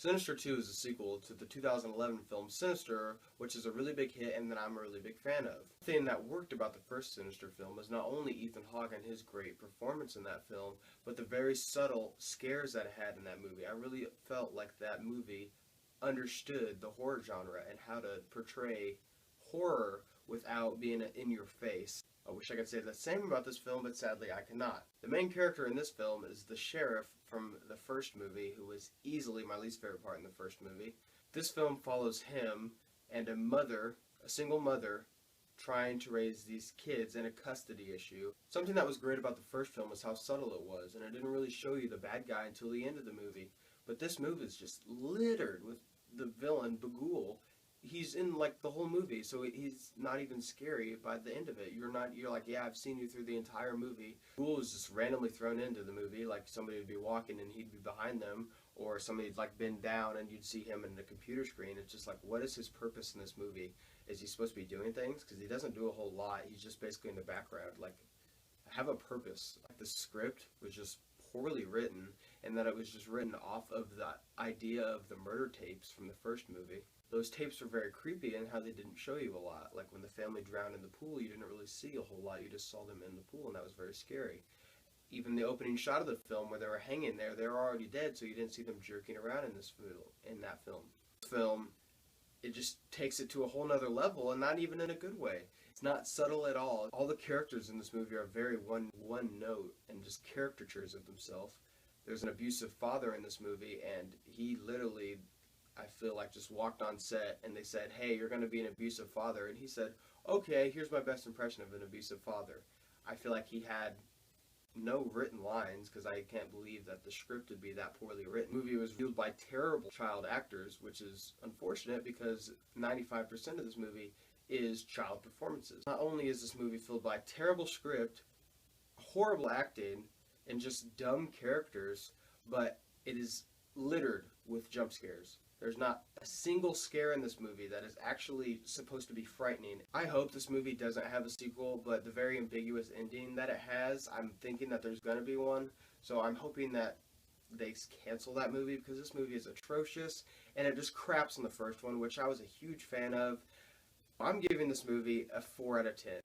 Sinister 2 is a sequel to the 2011 film Sinister, which is a really big hit and that I'm a really big fan of. The thing that worked about the first Sinister film was not only Ethan Hawke and his great performance in that film, but the very subtle scares that it had in that movie. I really felt like that movie understood the horror genre and how to portray horror without being in your face. I wish I could say the same about this film, but sadly I cannot. The main character in this film is the sheriff from the first movie, who was easily my least favorite part in the first movie. This film follows him and a single mother, trying to raise these kids in a custody issue. Something that was great about the first film was how subtle it was, and it didn't really show you the bad guy until the end of the movie. But this movie is just littered with the villain, Bagul. He's in like the whole movie, so he's not even scary by the end of it. You're like, yeah, I've seen you through the entire movie. Bagul is just randomly thrown into the movie, like somebody would be walking and he'd be behind them, or somebody'd like bend down and you'd see him in the computer screen. It's just like, what is his purpose in this movie? Is he supposed to be doing things? Because he doesn't do a whole lot. He's just basically in the background. Like, have a purpose. Like, the script was just poorly written, and that it was just written off of the idea of the murder tapes from the first movie. Those tapes were very creepy in how they didn't show you a lot. Like when the family drowned in the pool, you didn't really see a whole lot. You just saw them in the pool, and that was very scary. Even the opening shot of the film where they were hanging there, they were already dead, so you didn't see them jerking around in that film. This film, it just takes it to a whole nother level, and not even in a good way. It's not subtle at all. All the characters in this movie are very one note and just caricatures of themselves. There's an abusive father in this movie, and he literally, I feel like, just walked on set and they said, hey, you're going to be an abusive father. And he said, okay, here's my best impression of an abusive father. I feel like he had no written lines, because I can't believe that the script would be that poorly written. The movie was viewed by terrible child actors, which is unfortunate because 95% of this movie is child performances. Not only is this movie filled by terrible script, horrible acting, and just dumb characters, but it is littered with jump scares. There's not a single scare in this movie that is actually supposed to be frightening. I hope this movie doesn't have a sequel, but the very ambiguous ending that it has, I'm thinking that there's going to be one. So I'm hoping that they cancel that movie, because this movie is atrocious, and it just craps on the first one, which I was a huge fan of. I'm giving this movie a 4 out of 10.